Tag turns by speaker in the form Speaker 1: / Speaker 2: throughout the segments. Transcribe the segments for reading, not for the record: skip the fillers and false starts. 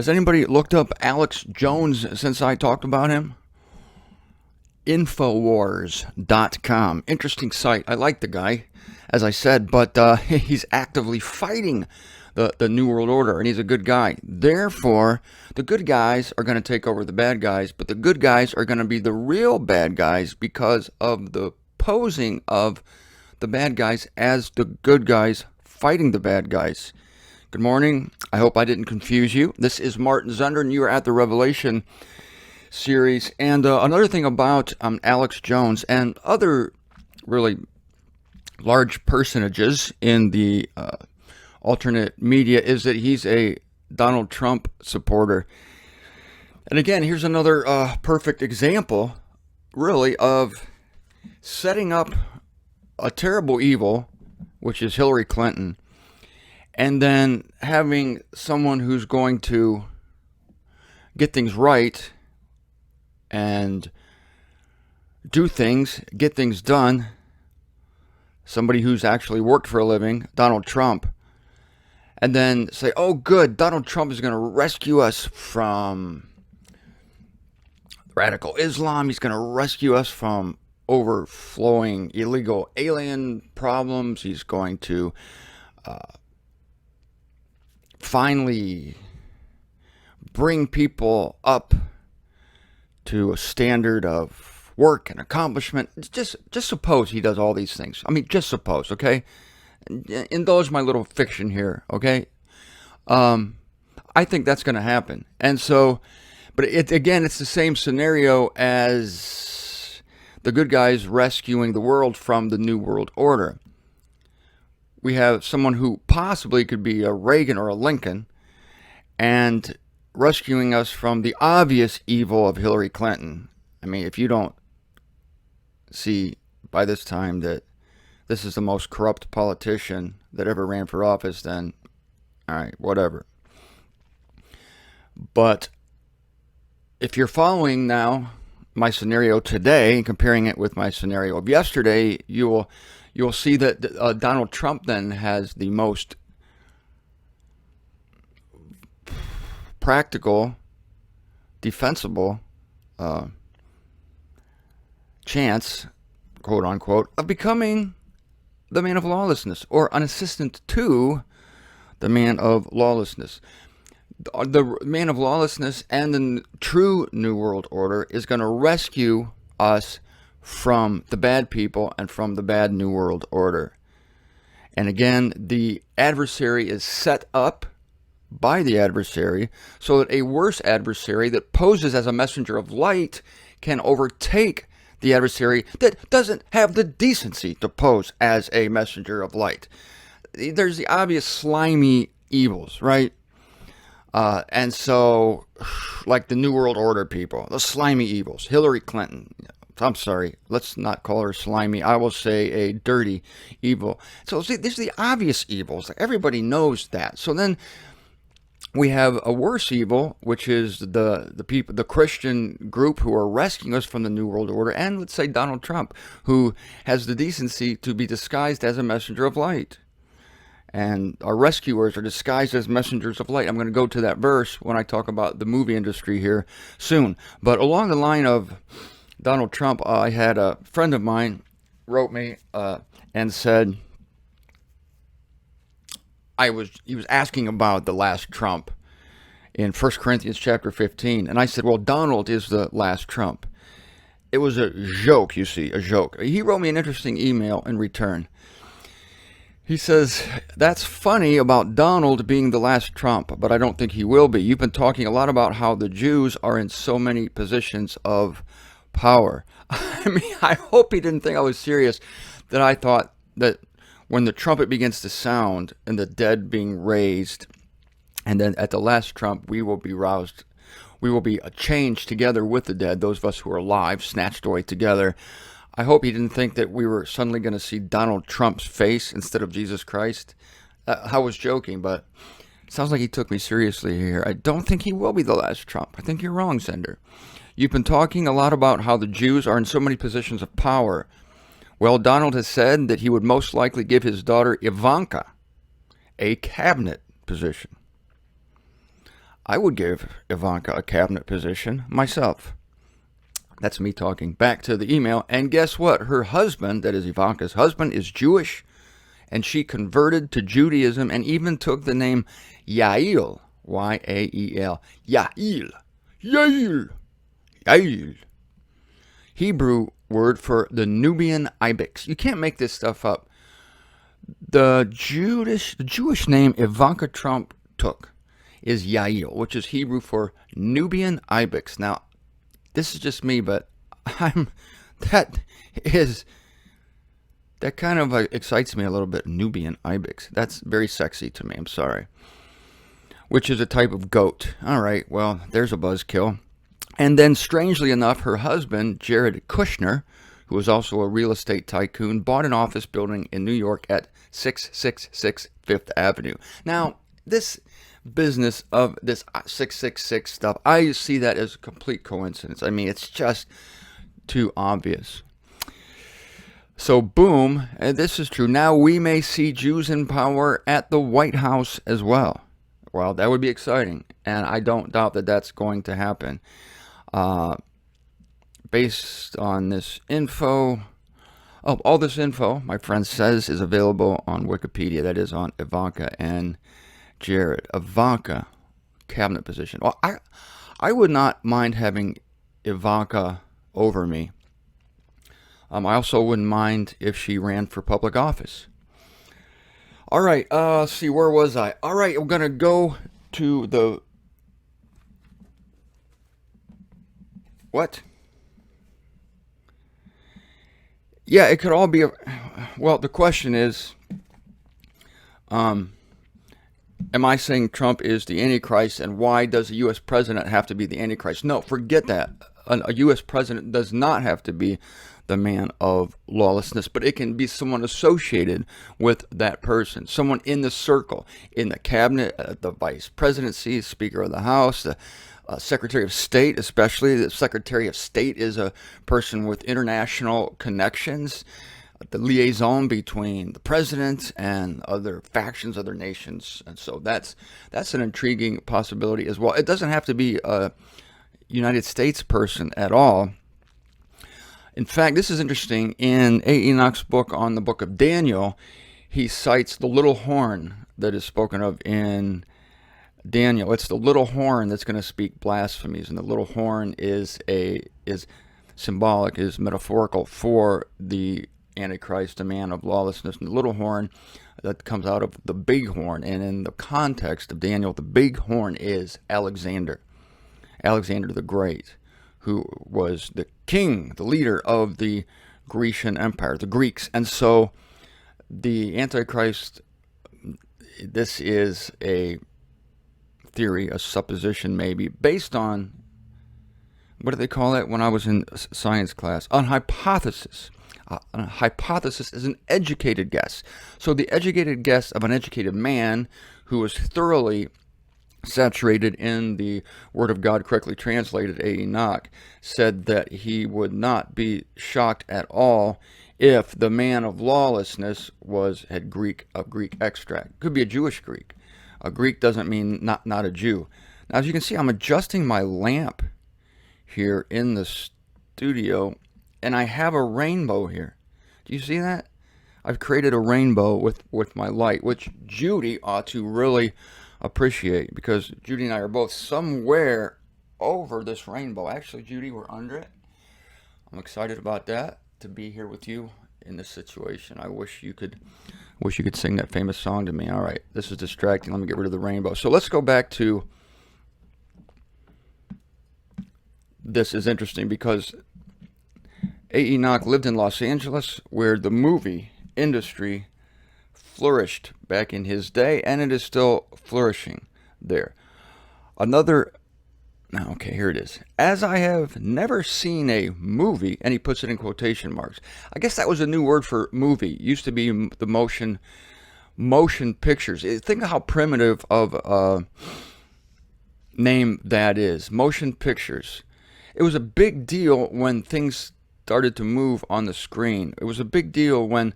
Speaker 1: Has anybody looked up Alex Jones since I talked about him? Infowars.com. Interesting site. I like the guy, as I said, but he's actively fighting the New World Order, and he's a good guy. Therefore, the good guys are going to take over the bad guys, but the good guys are going to be the real bad guys because of the posing of the bad guys as the good guys fighting the bad guys. Good morning. I hope I didn't confuse you. This is Martin Zunder, and you are at the Revelation series. And another thing about Alex Jones and other really large personages in the alternate media is that he's a Donald Trump supporter. And again, here's another perfect example, really, of setting up a terrible evil, which is Hillary Clinton, and then having someone who's going to get things right and do things, get things done, somebody who's actually worked for a living, Donald Trump, and then say, oh good, Donald Trump is going to rescue us from radical Islam, he's going to rescue us from overflowing illegal alien problems, he's going to finally bring people up to a standard of work and accomplishment. Just suppose he does all these things. I mean, just suppose, okay? Indulge my little fiction here, okay? I think that's going to happen. And so, but again, it's the same scenario as the good guys rescuing the world from the New World Order. We have someone who possibly could be a Reagan or a Lincoln and rescuing us from the obvious evil of Hillary Clinton. I mean, if you don't see by this time that this is the most corrupt politician that ever ran for office, then, all right, whatever. But if you're following now my scenario today and comparing it with my scenario of yesterday, you'll see that Donald Trump then has the most practical, defensible chance, quote unquote, of becoming the man of lawlessness or an assistant to the man of lawlessness. The man of lawlessness and the true New World Order is going to rescue us from the bad people and from the bad New World Order. And again, the adversary is set up by the adversary so that a worse adversary that poses as a messenger of light can overtake the adversary that doesn't have the decency to pose as a messenger of light. There's the obvious slimy evils, right? And so, like the New World Order people, the slimy evils, Hillary Clinton, I'm sorry, let's not call her slimy. I will say a dirty evil. So see, these are the obvious evils. Everybody knows that. So then we have a worse evil, which is the people, the Christian group who are rescuing us from the New World Order, and let's say Donald Trump, who has the decency to be disguised as a messenger of light. And our rescuers are disguised as messengers of light. I'm going to go to that verse when I talk about the movie industry here soon. But along the line of Donald Trump, I had a friend of mine wrote me and said he was asking about the last Trump in 1 Corinthians chapter 15, and I said, well, Donald is the last Trump. It was a joke, you see, a joke. He wrote me an interesting email in return. He says, that's funny about Donald being the last Trump, but I don't think he will be. You've been talking a lot about how the Jews are in so many positions of power. I mean, I hope he didn't think I was serious, that I thought that when the trumpet begins to sound and the dead being raised, and then at the last trump, we will be roused. We will be changed together with the dead, those of us who are alive, snatched away together. I hope he didn't think that we were suddenly going to see Donald Trump's face instead of Jesus Christ. I was joking, but it sounds like he took me seriously here. I don't think he will be the last Trump. I think you're wrong, Sender. You've been talking a lot about how the Jews are in so many positions of power. Well, Donald has said that he would most likely give his daughter Ivanka a cabinet position. I would give Ivanka a cabinet position myself. That's me talking. Back to the email. And guess what? Her husband, that is Ivanka's husband, is Jewish, and she converted to Judaism and even took the name Yael, Y-A-E-L. Yael. Yael. Yael. Hebrew word for the Nubian ibex. You can't make this stuff up. The Jewish name Ivanka Trump took is Yael, which is Hebrew for Nubian ibex. Now, this is just me, but that kind of excites me a little bit. Nubian ibex. That's very sexy to me. I'm sorry. Which is a type of goat. All right. Well, there's a buzzkill. And then, strangely enough, her husband, Jared Kushner, who is also a real estate tycoon, bought an office building in New York at 666 Fifth Avenue. Now, this business of this 666 stuff, I see that as a complete coincidence. I mean, it's just too obvious. So, boom, and this is true. Now we may see Jews in power at the White House as well. Well, that would be exciting, and I don't doubt that that's going to happen. Based on this info, all this info, my friend says, is available on Wikipedia. That is on Ivanka and Jared. Ivanka, cabinet position. Well, I would not mind having Ivanka over me. I also wouldn't mind if she ran for public office. All right, let's see, where was I? All right, we're going to go to the... What? Yeah, it could all be... Well, the question is, am I saying Trump is the Antichrist, and why does a U.S. president have to be the Antichrist? No, forget that. A U.S. president does not have to be the man of lawlessness, but it can be someone associated with that person, someone in the circle, in the cabinet, the vice presidency, Speaker of the House, the Secretary of State, especially. The Secretary of State is a person with international connections, the liaison between the president and other factions, other nations. And so that's an intriguing possibility as well. It doesn't have to be a United States person at all. In fact, this is interesting. In A. Enoch's book on the book of Daniel, he cites the little horn that is spoken of in Daniel. It's the little horn that's going to speak blasphemies, and the little horn is symbolic, is metaphorical for the Antichrist, a man of lawlessness. And the little horn that comes out of the big horn, and in the context of Daniel, the big horn is Alexander the Great, who was the king, the leader of the Grecian Empire, the Greeks. And so the Antichrist, this is a theory, a supposition maybe, based on, what do they call it when I was in science class? On hypothesis. A hypothesis is an educated guess. So the educated guess of an educated man who is thoroughly saturated in the Word of God, correctly translated, A. Enoch, said that he would not be shocked at all if the man of lawlessness had Greek extract. Could be a Jewish Greek. A Greek doesn't mean not a Jew. Now, as you can see, I'm adjusting my lamp here in the studio, and I have a rainbow here. Do you see that? I've created a rainbow with my light, which Judy ought to really appreciate, because Judy and I are both somewhere over this rainbow. Actually, Judy, we're under it. I'm excited about that, to be here with you in this situation. I wish you could sing that famous song to me. All right, this is distracting. Let me get rid of the rainbow. So let's go back to, this is interesting because A. Enoch lived in Los Angeles, where the movie industry flourished back in his day, and it is still flourishing there. Okay, here it is. As I have never seen a movie, and he puts it in quotation marks. I guess that was a new word for movie. It used to be the motion pictures. Think of how primitive of a name that is. Motion pictures. It was a big deal when things started to move on the screen. It was a big deal when,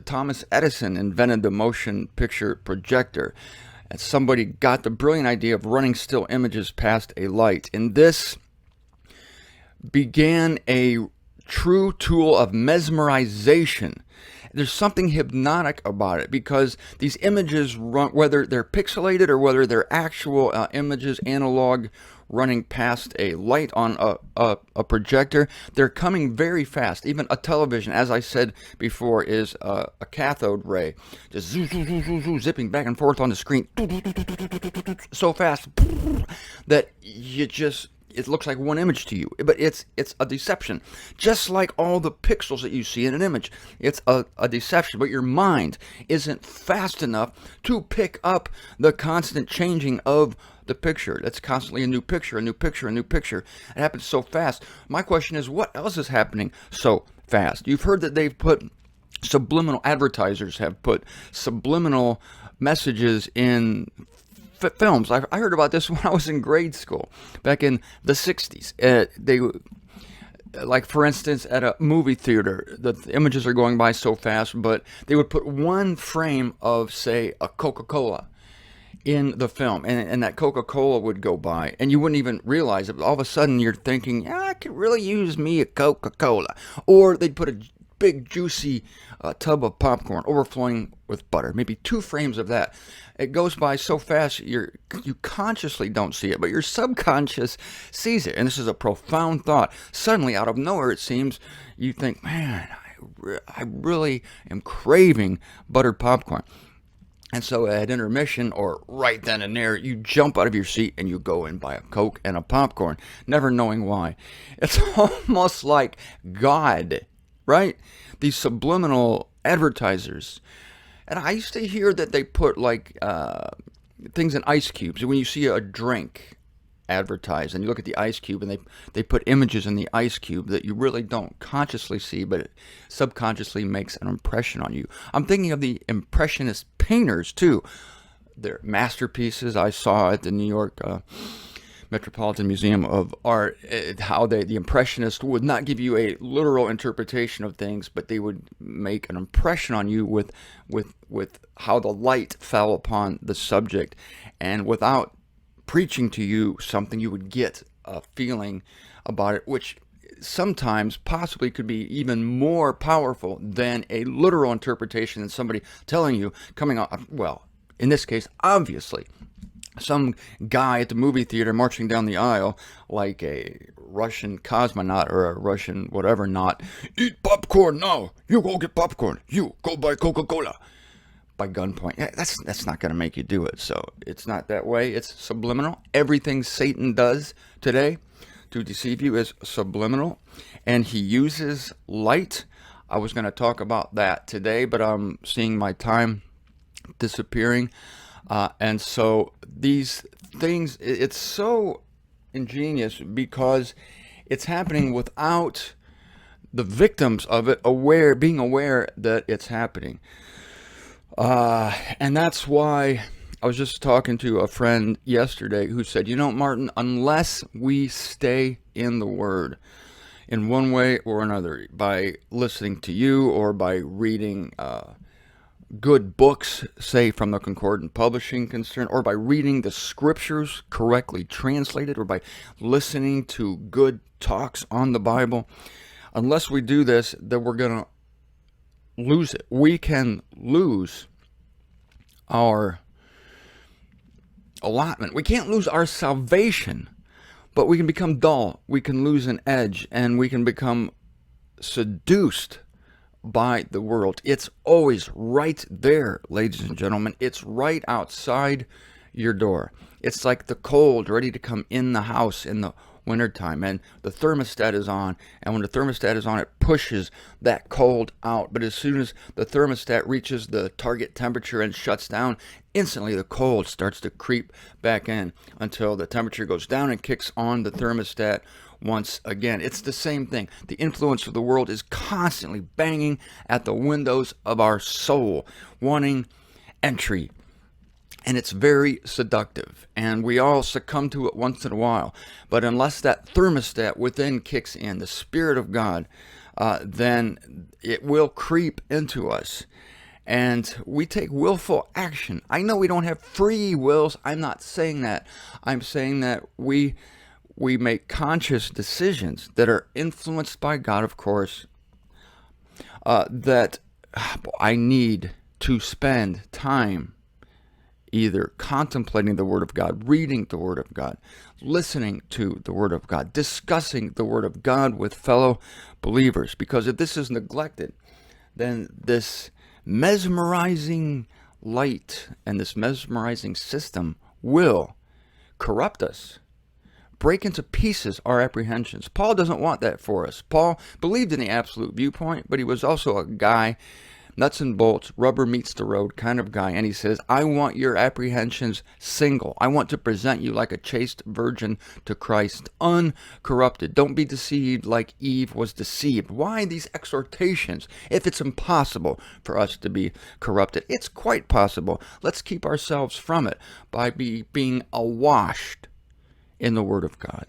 Speaker 1: Thomas Edison invented the motion picture projector. And somebody got the brilliant idea of running still images past a light. And this began a true tool of mesmerization. There's something hypnotic about it because these images run, whether they're pixelated or whether they're actual images, analog, running past a light on a projector, they're coming very fast. Even a television, as I said before, is a cathode ray, just zipping back and forth on the screen so fast that it looks like one image to you, but it's a deception. Just like all the pixels that you see in an image, it's a deception. But your mind isn't fast enough to pick up the constant changing of the picture. That's constantly a new picture, a new picture, a new picture. It happens so fast. My question is, what else is happening so fast? You've heard that they've put subliminal, advertisers have put subliminal messages in films. I heard about this when I was in grade school back in the 60s. They, like for instance, at a movie theater, the images are going by so fast, but they would put one frame of, say, a Coca-Cola in the film, and that Coca-Cola would go by, and you wouldn't even realize it. But all of a sudden, you're thinking, yeah, I could really use me a Coca-Cola. Or they'd put a big, juicy tub of popcorn overflowing with butter, maybe 2 frames of that. It goes by so fast, you consciously don't see it, but your subconscious sees it. And this is a profound thought. Suddenly, out of nowhere, it seems, you think, man, I really am craving buttered popcorn. And so at intermission, or right then and there, you jump out of your seat and you go and buy a Coke and a popcorn, never knowing why. It's almost like God, right? These subliminal advertisers. And I used to hear that they put like things in ice cubes. When you see a drink advertised and you look at the ice cube, and they put images in the ice cube that you really don't consciously see, but it subconsciously makes an impression on you. I'm thinking of the Impressionist painters too. Their masterpieces I saw at the New York Metropolitan Museum of Art, how the Impressionists would not give you a literal interpretation of things, but they would make an impression on you with how the light fell upon the subject, and without preaching to you something, you would get a feeling about it, which sometimes possibly could be even more powerful than a literal interpretation than somebody telling you, coming on, well, in this case, obviously, some guy at the movie theater marching down the aisle like a Russian cosmonaut or a Russian whatever not. Eat popcorn now. You go get popcorn. You go buy Coca-Cola. By gunpoint. Yeah, that's not going to make you do it. So it's not that way. It's subliminal. Everything Satan does today to deceive you is subliminal, and he uses light. I was going to talk about that today, but I'm seeing my time disappearing. And so these things, it's so ingenious because it's happening without the victims of it being aware that it's happening. And that's why I was just talking to a friend yesterday who said, Martin, unless we stay in the Word in one way or another, by listening to you or by reading good books, say from the Concordant Publishing concern, or by reading the scriptures correctly translated, or by listening to good talks on the Bible, unless we do this, then we're going to lose it. We can lose our allotment. We can't lose our salvation, but we can become dull. We can lose an edge, and we can become seduced by the world. It's always right there, ladies and gentlemen. It's right outside your door. It's like the cold ready to come in the house in the wintertime, and the thermostat is on, and when the thermostat is on, it pushes that cold out. But as soon as the thermostat reaches the target temperature and shuts down, instantly the cold starts to creep back in until the temperature goes down and kicks on the thermostat once again. It's the same thing. The influence of the world is constantly banging at the windows of our soul, wanting entry. And it's very seductive, and we all succumb to it once in a while. But unless that thermostat within kicks in, the Spirit of God, then it will creep into us. and we take willful action. I know we don't have free wills. I'm not saying that. I'm saying that we make conscious decisions that are influenced by God, of course, that I need to spend time either contemplating the Word of God, reading the Word of God, listening to the Word of God, discussing the Word of God with fellow believers. Because if this is neglected, then this mesmerizing light and this mesmerizing system will corrupt us, break into pieces our apprehensions. Paul doesn't want that for us. Paul believed in the absolute viewpoint, but he was also a guy, nuts and bolts, rubber meets the road kind of guy. And he says, I want your apprehensions single. I want to present you like a chaste virgin to Christ, uncorrupted. Don't be deceived like Eve was deceived. Why these exhortations if it's impossible for us to be corrupted? It's quite possible. Let's keep ourselves from it by being awashed in the Word of God.